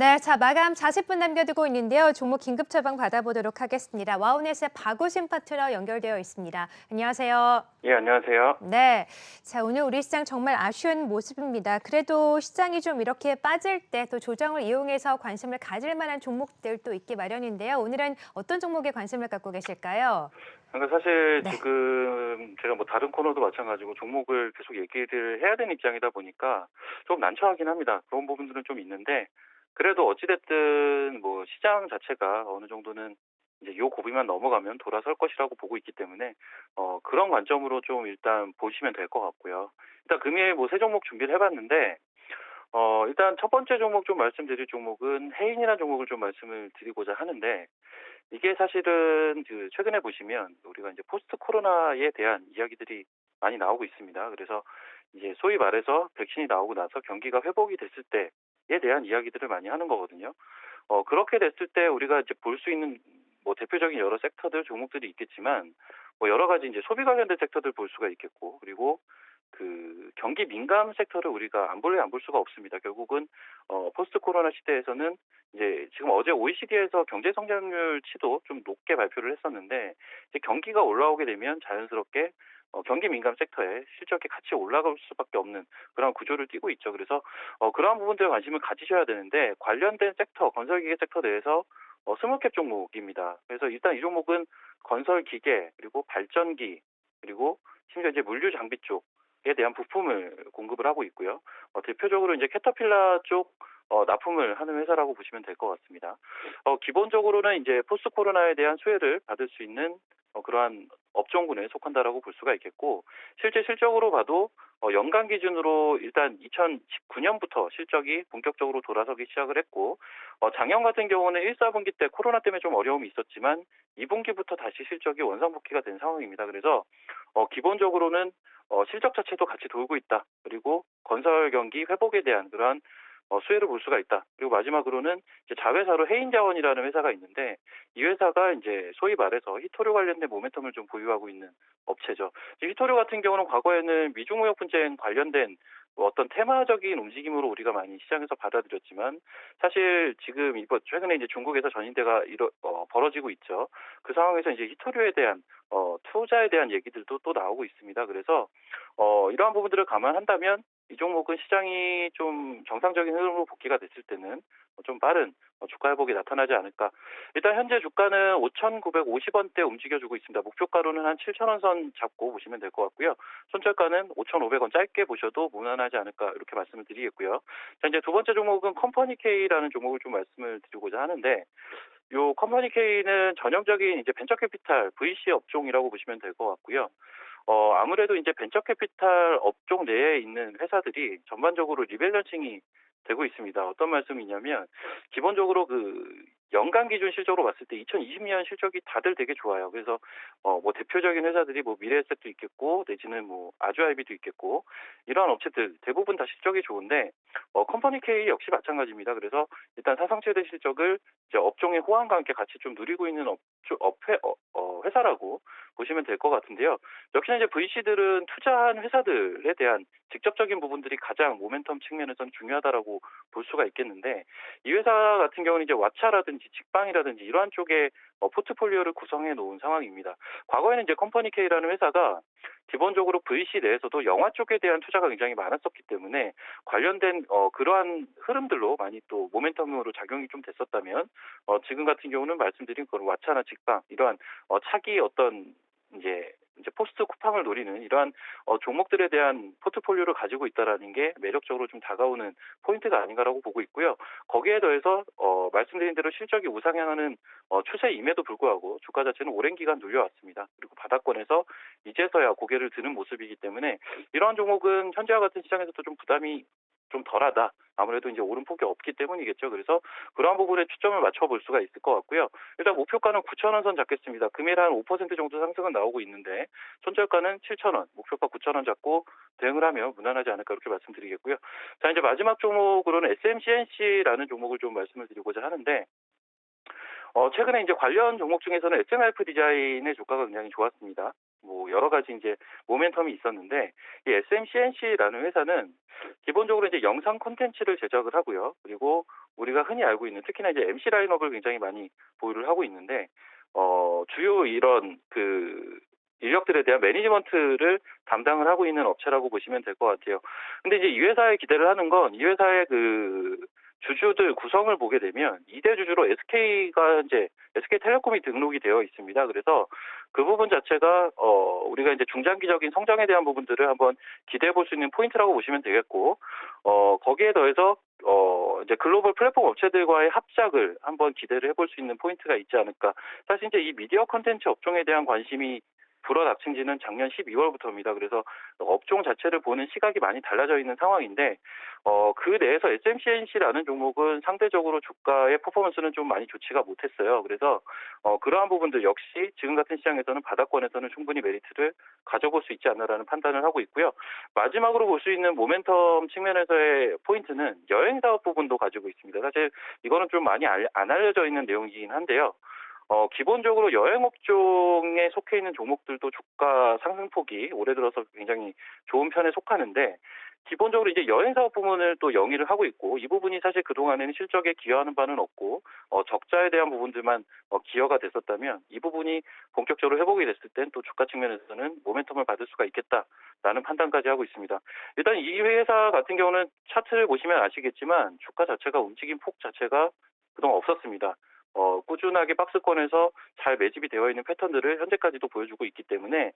네, 자, 마감 40분 남겨두고 있는데요. 종목 긴급 처방 받아보도록 하겠습니다. 와우넷의 박우신 파트너 연결되어 있습니다. 안녕하세요. 예, 안녕하세요. 네, 자, 오늘 우리 시장 정말 아쉬운 모습입니다. 그래도 시장이 좀 이렇게 빠질 때 또 조정을 이용해서 관심을 가질 만한 종목들도 있기 마련인데요. 오늘은 어떤 종목에 관심을 갖고 계실까요? 그러니까 사실 네. 지금 제가 뭐 다른 코너도 마찬가지고 종목을 계속 얘기를 해야 되는 입장이다 보니까 좀 난처하긴 합니다. 그런 부분들은 좀 있는데 그래도 어찌됐든 뭐 시장 자체가 어느 정도는 이제 요 고비만 넘어가면 돌아설 것이라고 보고 있기 때문에 그런 관점으로 좀 일단 보시면 될 것 같고요. 일단 금일 뭐 세 종목 준비를 해봤는데 일단 첫 번째 종목 좀 말씀드릴 종목은 해인이라는 종목을 좀 말씀을 드리고자 하는데 이게 사실은 그 최근에 보시면 우리가 이제 포스트 코로나에 대한 이야기들이 많이 나오고 있습니다. 그래서 이제 소위 말해서 백신이 나오고 나서 경기가 회복이 됐을 때에 대한 이야기들을 많이 하는 거거든요. 그렇게 됐을 때 우리가 이제 볼 수 있는 뭐 대표적인 여러 섹터들 종목들이 있겠지만 뭐 여러 가지 이제 소비 관련된 섹터들 볼 수가 있겠고 그리고 그 경기 민감 섹터를 우리가 안 볼 수가 없습니다. 결국은 포스트 코로나 시대에서는 이제 지금 어제 OECD에서 경제 성장률치도 좀 높게 발표를 했었는데 이제 경기가 올라오게 되면 자연스럽게 경기 민감 섹터에 실적이 같이 올라갈 수밖에 없는 그런 구조를 띠고 있죠. 그래서 그러한 부분들에 관심을 가지셔야 되는데 관련된 섹터, 건설기계 섹터 내에서 스몰캡 종목입니다. 그래서 일단 이 종목은 건설기계 그리고 발전기 그리고 심지어 이제 물류 장비 쪽에 대한 부품을 공급을 하고 있고요. 대표적으로 이제 캐터필라 쪽 납품을 하는 회사라고 보시면 될 것 같습니다. 기본적으로는 이제 포스트 코로나에 대한 수혜를 받을 수 있는 그러한 업종군에 속한다라고 볼 수가 있겠고 실제 실적으로 봐도 연간 기준으로 일단 2019년부터 실적이 본격적으로 돌아서기 시작을 했고 작년 같은 경우는 1, 4분기 때 코로나 때문에 좀 어려움이 있었지만 2분기부터 다시 실적이 원상복귀가 된 상황입니다. 그래서 기본적으로는 실적 자체도 같이 돌고 있다. 그리고 건설 경기 회복에 대한 그러한 수혜를 볼 수가 있다. 그리고 마지막으로는 이제 자회사로 해인자원이라는 회사가 있는데 이 회사가 이제 소위 말해서 히토류 관련된 모멘텀을 좀 보유하고 있는 업체죠. 히토류 같은 경우는 과거에는 미중 무역 분쟁 관련된 뭐 어떤 테마적인 움직임으로 우리가 많이 시장에서 받아들였지만 사실 지금 이번 최근에 이제 중국에서 전인대가 벌어지고 있죠. 그 상황에서 이제 히토류에 대한 투자에 대한 얘기들도 또 나오고 있습니다. 그래서 이러한 부분들을 감안한다면 이 종목은 시장이 좀 정상적인 흐름으로 복귀가 됐을 때는 좀 빠른 주가 회복이 나타나지 않을까. 일단 현재 주가는 5,950원대 움직여주고 있습니다. 목표가로는 한 7,000원 선 잡고 보시면 될 것 같고요. 손절가는 5,500원 짧게 보셔도 무난하지 않을까 이렇게 말씀을 드리겠고요. 자, 이제 두 번째 종목은 컴퍼니 K라는 종목을 좀 말씀을 드리고자 하는데 요 컴퍼니 K는 전형적인 이제 벤처 캐피탈 VC 업종이라고 보시면 될 것 같고요. 아무래도 이제 벤처 캐피탈 업종 내에 있는 회사들이 전반적으로 리밸런싱이 되고 있습니다. 어떤 말씀이냐면 기본적으로 그 연간 기준 실적으로 봤을 때 2020년 실적이 다들 되게 좋아요. 그래서 뭐 대표적인 회사들이 뭐 미래에셋도 있겠고 내지는 뭐 아주아이비도 있겠고 이러한 업체들 대부분 다 실적이 좋은데 컴퍼니 K 역시 마찬가지입니다. 그래서 일단 사상 최대 실적을 이제 업종의 호황과 함께 같이 좀 누리고 있는 회사라고 보시면 될 것 같은데요. 역시나 이제 VC들은 투자한 회사들에 대한 직접적인 부분들이 가장 모멘텀 측면에서는 중요하다라고 볼 수가 있겠는데 이 회사 같은 경우는 이제 왓챠라든지 직방이라든지 이러한 쪽에 포트폴리오를 구성해 놓은 상황입니다. 과거에는 이제 컴퍼니 K라는 회사가 기본적으로 VC 내에서도 영화 쪽에 대한 투자가 굉장히 많았었기 때문에 관련된 그러한 흐름들로 많이 또 모멘텀으로 작용이 좀 됐었다면 지금 같은 경우는 말씀드린 그런 왓챠나 직방 이러한 차기 어떤 이제 포스트 쿠팡을 노리는 이러한 종목들에 대한 포트폴리오를 가지고 있다라는 게 매력적으로 좀 다가오는 포인트가 아닌가라고 보고 있고요. 거기에 더해서 말씀드린 대로 실적이 우상향하는 추세임에도 불구하고 주가 자체는 오랜 기간 눌려왔습니다. 그리고 바닥권에서 이제서야 고개를 드는 모습이기 때문에 이러한 종목은 현재와 같은 시장에서도 좀 부담이 좀 덜하다. 아무래도 이제 오름폭이 없기 때문이겠죠. 그래서 그러한 부분에 초점을 맞춰볼 수가 있을 것 같고요. 일단 목표가는 9,000원 선 잡겠습니다. 금일 한 5% 정도 상승은 나오고 있는데 손절가는 7,000원, 목표가 9,000원 잡고 대응을 하면 무난하지 않을까 이렇게 말씀드리겠고요. 자, 이제 마지막 종목으로는 SMCNC라는 종목을 좀 말씀을 드리고자 하는데 최근에 이제 관련 종목 중에서는 SMIF 디자인의 주가가 굉장히 좋았습니다. 뭐 여러 가지 이제 모멘텀이 있었는데 이 SMCNC라는 회사는 기본적으로 이제 영상 콘텐츠를 제작을 하고요. 그리고 우리가 흔히 알고 있는 특히나 이제 MC 라인업을 굉장히 많이 보유를 하고 있는데 주요 이런 그 인력들에 대한 매니지먼트를 담당을 하고 있는 업체라고 보시면 될 것 같아요. 근데 이제 이 회사에 기대를 하는 건 이 회사의 그 주주들 구성을 보게 되면 2대 주주로 SK가 이제 SK텔레콤이 등록이 되어 있습니다. 그래서 그 부분 자체가 우리가 이제 중장기적인 성장에 대한 부분들을 한번 기대해 볼 수 있는 포인트라고 보시면 되겠고 거기에 더해서 이제 글로벌 플랫폼 업체들과의 합작을 한번 기대를 해볼 수 있는 포인트가 있지 않을까. 사실 이제 이 미디어 콘텐츠 업종에 대한 관심이 불어닥친 지는 작년 12월부터입니다. 그래서 업종 자체를 보는 시각이 많이 달라져 있는 상황인데 그 내에서 SMCNC라는 종목은 상대적으로 주가의 퍼포먼스는 좀 많이 좋지가 못했어요. 그래서 그러한 부분들 역시 지금 같은 시장에서는 바닥권에서는 충분히 메리트를 가져볼 수 있지 않나라는 판단을 하고 있고요. 마지막으로 볼 수 있는 모멘텀 측면에서의 포인트는 여행 사업 부분도 가지고 있습니다. 사실 이거는 좀 많이 안 알려져 있는 내용이긴 한데요. 기본적으로 여행 업종에 속해 있는 종목들도 주가 상승폭이 올해 들어서 굉장히 좋은 편에 속하는데 기본적으로 이제 여행 사업 부분을 또 영위를 하고 있고 이 부분이 사실 그동안에는 실적에 기여하는 바는 없고 적자에 대한 부분들만 기여가 됐었다면 이 부분이 본격적으로 회복이 됐을 땐 또 주가 측면에서는 모멘텀을 받을 수가 있겠다라는 판단까지 하고 있습니다. 일단 이 회사 같은 경우는 차트를 보시면 아시겠지만 주가 자체가 움직임 폭 자체가 그동안 없었습니다. 꾸준하게 박스권에서 잘 매집이 되어 있는 패턴들을 현재까지도 보여주고 있기 때문에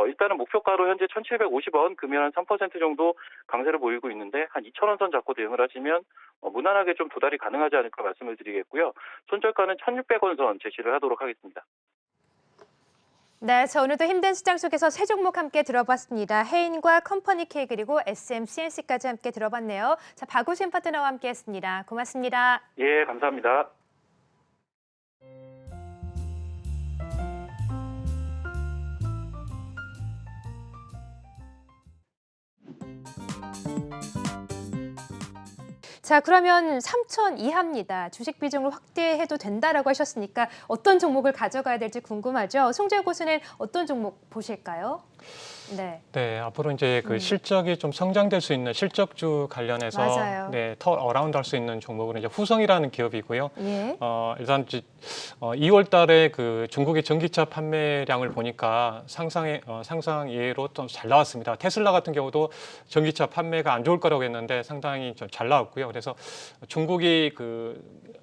일단은 목표가로 현재 1,750원 금연 한 3% 정도 강세를 보이고 있는데 한 2,000원 선 잡고 대응을 하시면 무난하게 좀 도달이 가능하지 않을까 말씀을 드리겠고요. 손절가는 1,600원 선 제시를 하도록 하겠습니다. 네, 저 오늘도 힘든 시장 속에서 세 종목 함께 들어봤습니다. 해인과 컴퍼니 K 그리고 SMCNC까지 함께 들어봤네요. 자, 박우신 파트너와 함께했습니다. 고맙습니다. 예, 감사합니다. 자, 그러면 3천 이하입니다. 주식 비중을 확대해도 된다라고 하셨으니까 어떤 종목을 가져가야 될지 궁금하죠. 송재호 고수는 어떤 종목 보실까요? 네. 네, 앞으로 이제 그 실적이 좀 성장될 수 있는 실적주 관련해서 맞아요. 네, 더 어라운드 할 수 있는 종목은 이제 후성이라는 기업이고요. 예. 일단 2월 달에 그 중국의 전기차 판매량을 보니까 상상 이외로 좀 잘 나왔습니다. 테슬라 같은 경우도 전기차 판매가 안 좋을 거라고 했는데 상당히 좀 잘 나왔고요. 그래서 중국이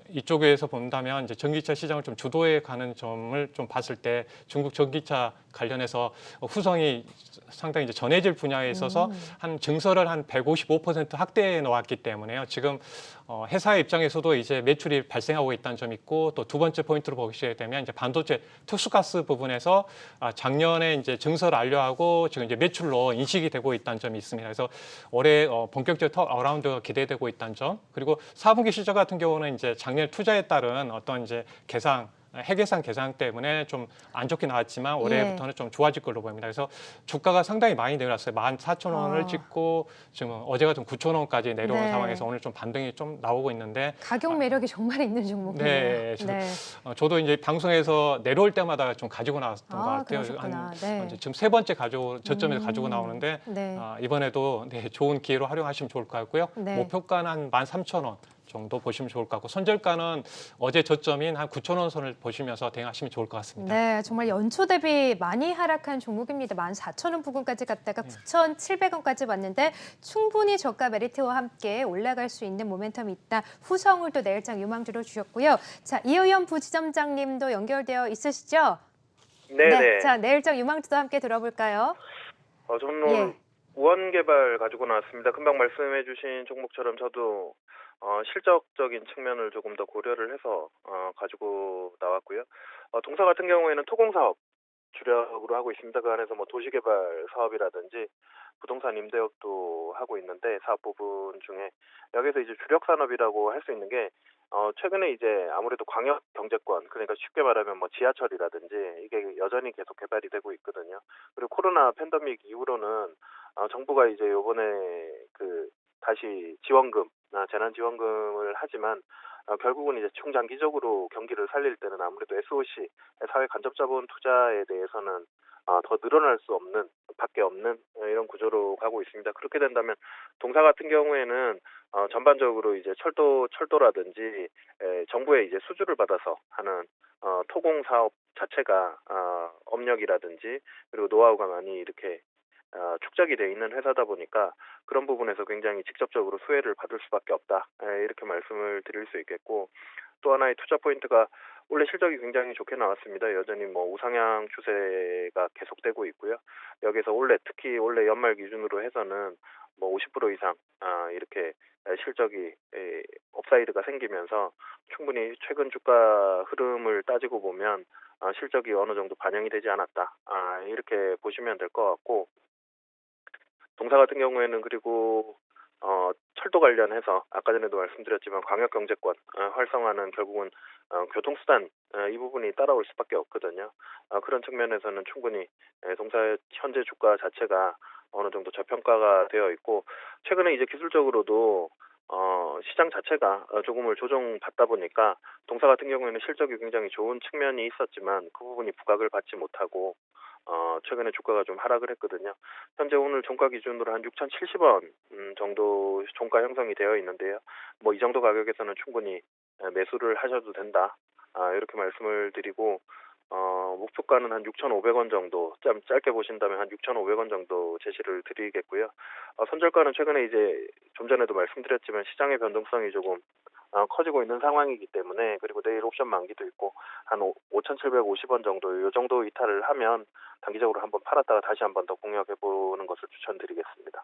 이쪽에서 본다면 이제 전기차 시장을 좀 주도해 가는 점을 좀 봤을 때 중국 전기차 관련해서 후성이 상당히 이제 전해질 분야에 있어서 한 증설을 한 155% 확대해 놓았기 때문에요. 지금 회사의 입장에서도 이제 매출이 발생하고 있다는 점이 있고 또 두 번째 포인트로 보시게 되면 이제 반도체 특수가스 부분에서 작년에 이제 증설 완료하고 지금 이제 매출로 인식이 되고 있다는 점이 있습니다. 그래서 올해 본격적 어라운드가 기대되고 있다는 점, 그리고 4분기 실적 같은 경우는 이제 작년 투자에 따른 어떤 이제 해계산 계산 때문에 좀 안 좋게 나왔지만 올해부터는 좀 좋아질 걸로 보입니다. 그래서 주가가 상당히 많이 내려왔어요. 14,000원을 찍고 지금 어제가 좀 9,000원까지 내려온 네. 상황에서 오늘 좀 반등이 좀 나오고 있는데 가격 매력이 정말 있는 종목이네요. 네, 저도 이제 방송에서 내려올 때마다 좀 가지고 나왔던 것 같아요. 그러셨구나. 네. 이제 지금 세 번째 저점에서 가지고 나오는데 네. 이번에도 좋은 기회로 활용하시면 좋을 것 같고요. 네. 목표가는 한 13,000원. 정도 보시면 좋을 것 같고 손절가는 어제 저점인 한 9,000원 선을 보시면서 대응하시면 좋을 것 같습니다. 네, 정말 연초 대비 많이 하락한 종목입니다. 14,000원 부근까지 갔다가 9,700원까지 왔는데 충분히 저가 메리트와 함께 올라갈 수 있는 모멘텀이 있다. 후성을 또 내일장 유망주로 주셨고요. 자, 이의원 부지점장님도 연결되어 있으시죠? 네네. 자, 내일장 유망주도 함께 들어볼까요? 저는 오늘 우원개발 가지고 나왔습니다. 금방 말씀해주신 종목처럼 저도 실적적인 측면을 조금 더 고려를 해서 가지고 나왔고요. 동사 같은 경우에는 토공사업 주력으로 하고 있습니다. 그 안에서 뭐 도시개발 사업이라든지 부동산 임대업도 하고 있는데 사업 부분 중에 여기서 이제 주력 산업이라고 할 수 있는 게 최근에 이제 아무래도 광역 경제권, 그러니까 쉽게 말하면 뭐 지하철이라든지 이게 여전히 계속 개발이 되고 있거든요. 그리고 코로나 팬데믹 이후로는 정부가 이제 요번에 그 다시 지원금, 재난지원금을 하지만 결국은 이제 중장기적으로 경기를 살릴 때는 아무래도 SOC, 사회 간접자본 투자에 대해서는 더 늘어날 수 없는, 밖에 없는 이런 구조로 가고 있습니다. 그렇게 된다면 동사 같은 경우에는 전반적으로 이제 철도라든지 정부의 이제 수주를 받아서 하는 토공 사업 자체가 업력이라든지 그리고 노하우가 많이 이렇게 축적이 돼 있는 회사다 보니까 그런 부분에서 굉장히 직접적으로 수혜를 받을 수밖에 없다. 이렇게 말씀을 드릴 수 있겠고, 또 하나의 투자 포인트가 올해 실적이 굉장히 좋게 나왔습니다. 여전히 뭐 우상향 추세가 계속되고 있고요. 여기서 특히 올해 연말 기준으로 해서는 뭐 50% 이상 이렇게 실적이 업사이드가 생기면서 충분히 최근 주가 흐름을 따지고 보면 실적이 어느 정도 반영이 되지 않았다. 이렇게 보시면 될 것 같고, 동사 같은 경우에는 그리고 철도 관련해서 아까 전에도 말씀드렸지만 광역경제권 활성화는 결국은 교통수단 이 부분이 따라올 수밖에 없거든요. 그런 측면에서는 충분히 동사의 현재 주가 자체가 어느 정도 저평가가 되어 있고, 최근에 이제 기술적으로도 시장 자체가 조금을 조정받다 보니까 동사 같은 경우에는 실적이 굉장히 좋은 측면이 있었지만 그 부분이 부각을 받지 못하고 최근에 주가가 좀 하락을 했거든요. 현재 오늘 종가 기준으로 한 6,070원 정도 종가 형성이 되어 있는데요. 뭐 이 정도 가격에서는 충분히 매수를 하셔도 된다. 이렇게 말씀을 드리고, 목표가는 한 6,500원 정도, 짧게 보신다면 한 6,500원 정도 제시를 드리겠고요. 손절가는 최근에 이제 좀 전에도 말씀드렸지만 시장의 변동성이 조금 커지고 있는 상황이기 때문에, 그리고 내일 옵션 만기도 있고 한 5,750원 정도, 이 정도 이탈을 하면 단기적으로 한번 팔았다가 다시 한번 더 공략해 보는 것을 추천드리겠습니다.